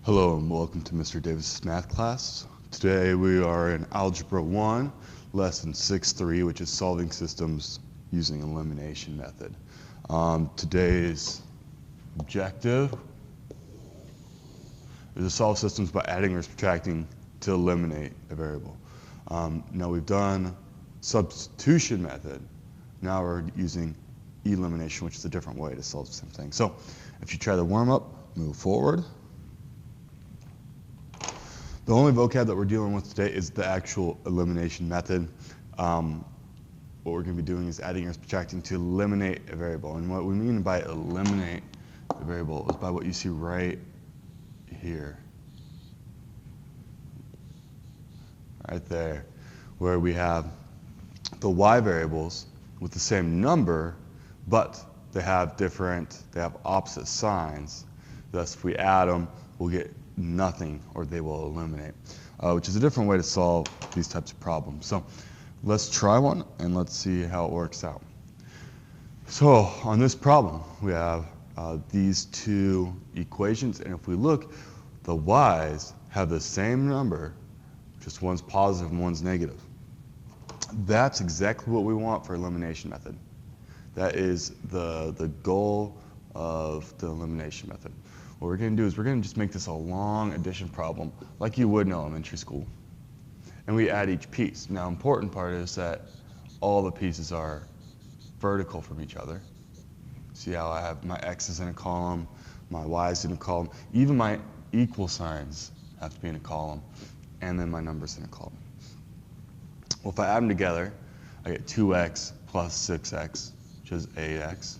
Hello and welcome to Mr. Davis' math class. Today we are in Algebra 1, Lesson 6.3, which is solving systems using elimination method. Today's objective is to solve systems by adding or subtracting to eliminate a variable. Now we've done substitution method. Now we're using elimination, which is a different way to solve the same thing. So if you try the warm-up, move forward. The only vocab that we're dealing with today is the actual elimination method. What we're going to be doing is adding or subtracting to eliminate a variable. And what we mean by eliminate a variable is by what you see right here. Right there, where we have the y variables with the same number, but they have opposite signs. Thus, if we add them, we'll get nothing, or they will eliminate, which is a different way to solve these types of problems. So let's try one and let's see how it works out. So on this problem, we have these two equations, and if we look, the y's have the same number, just one's positive and one's negative. That's exactly what we want for elimination method. That is the goal of the elimination method. What we're going to do is we're going to just make this a long addition problem like you would in elementary school. And we add each piece. Now, important part is that all the pieces are vertical from each other. See how I have my x's in a column, my y's in a column. Even my equal signs have to be in a column, and then my numbers in a column. Well, if I add them together, I get 2x plus 6x, which is 8x.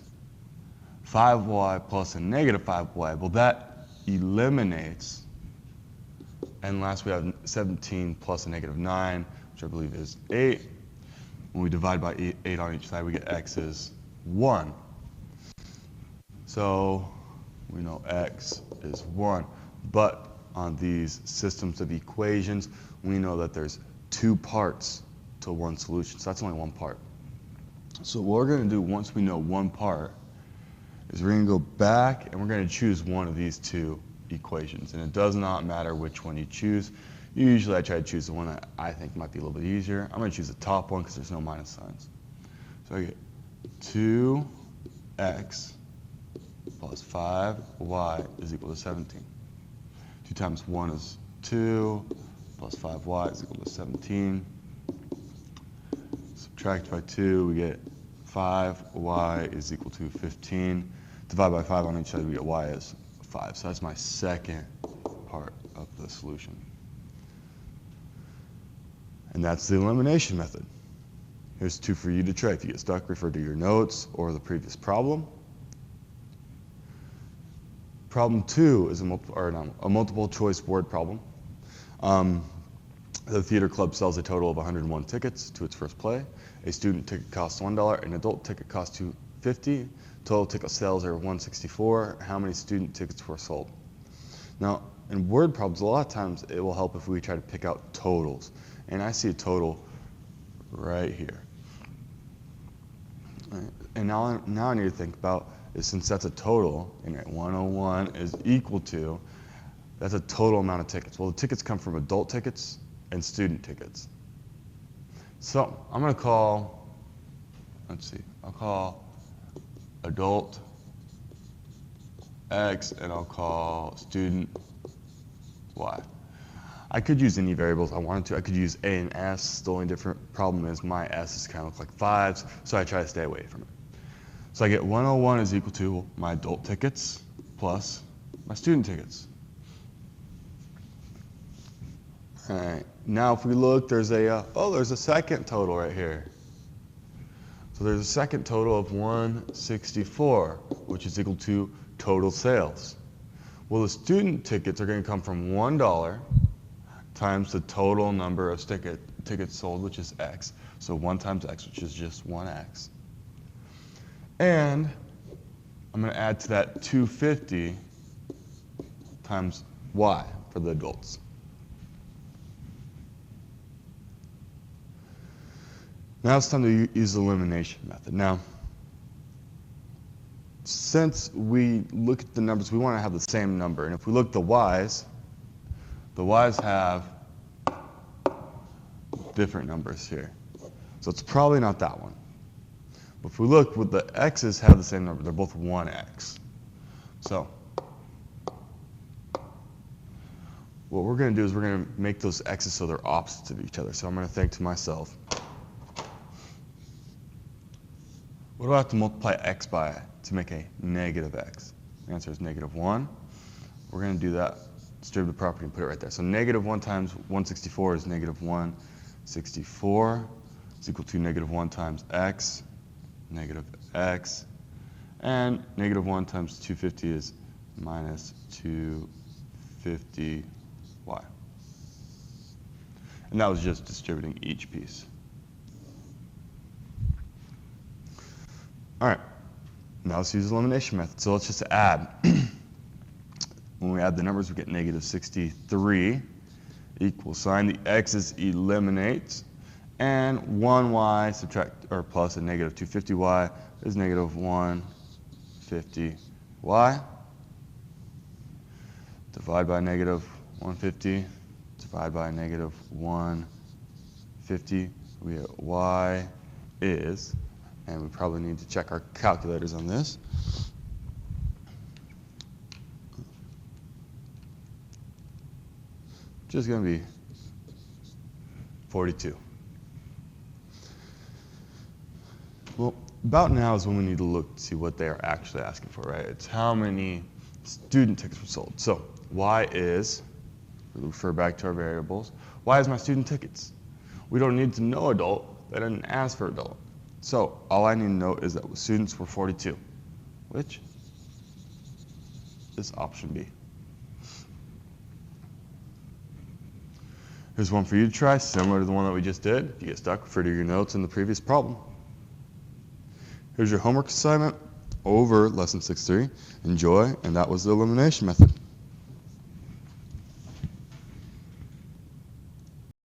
5y plus a negative 5y, well, that eliminates. And last we have 17 plus a negative 9, which I believe is 8. When we divide by 8 on each side, we get x is 1. So we know x is 1. But on these systems of equations, we know that there's two parts to one solution. So that's only one part. So what we're going to do once we know one part is we're going to go back and we're going to choose one of these two equations. And it does not matter which one you choose. Usually I try to choose the one that I think might be a little bit easier. I'm going to choose the top one because there's no minus signs. So I get 2x plus 5y is equal to 17. 2 times 1 is 2, plus 5y is equal to 17. Subtract by 2, we get 5y is equal to 15. Divide by 5 on each side, we get y is 5. So that's my second part of the solution. And that's the elimination method. Here's 2 for you to try. If you get stuck, refer to your notes or the previous problem. Problem 2 is a multiple choice word problem. The theater club sells a total of 101 tickets to its first play. A student ticket costs $1, an adult ticket costs $2.50. Total ticket sales are 164. How many student tickets were sold? Now, in word problems, a lot of times it will help if we try to pick out totals. And I see a total right here. Right. And now I need to think about is, since that's a total, and 101 is equal to, that's a total amount of tickets. Well, the tickets come from adult tickets and student tickets. So I'm going to call, I'll call adult X and I'll call student Y. I could use any variables I wanted to. I could use A and S. The only different problem is my S's kind of look like 5s, so I try to stay away from it. So I get 101 is equal to my adult tickets plus my student tickets. All right, now if we look, there's a second total right here. So there's a second total of 164, which is equal to total sales. Well, the student tickets are going to come from $1 times the total number of tickets sold, which is X. So 1 times X, which is just 1X. And I'm going to add to that 250 times Y for the adults. Now it's time to use the elimination method. Now, since we look at the numbers, we want to have the same number. And if we look at the y's, the y's have different numbers here. So it's probably not that one. But if we look, with the x's have the same number. They're both 1x. So what we're going to do is we're going to make those x's so they're opposites of each other. So I'm going to think to myself, what do I have to multiply x by to make a negative x? The answer is -1. We're going to do that distributive property and put it right there. So -1 times 164 is -164. Is equal to -1 times x, -x. And -1 times 250 is -250y. And that was just distributing each piece. All right, now let's use the elimination method. So let's just add. When we add the numbers, we get -63 equal sign. The x's eliminate. And 1y subtract or plus a -250y is -150y. Divide by -150. Divide by -150. We get y is, and we probably need to check our calculators on this. Just going to be 42. Well, about now is when we need to look to see what they are actually asking for, right? It's how many student tickets were sold. So y is, we refer back to our variables, y is my student tickets. We don't need to know adult. They didn't ask for adult. So all I need to know is that students were 42, which is option B. Here's one for you to try, similar to the one that we just did. If you get stuck, refer to your notes in the previous problem. Here's your homework assignment over lesson 6.3. Enjoy, and that was the elimination method.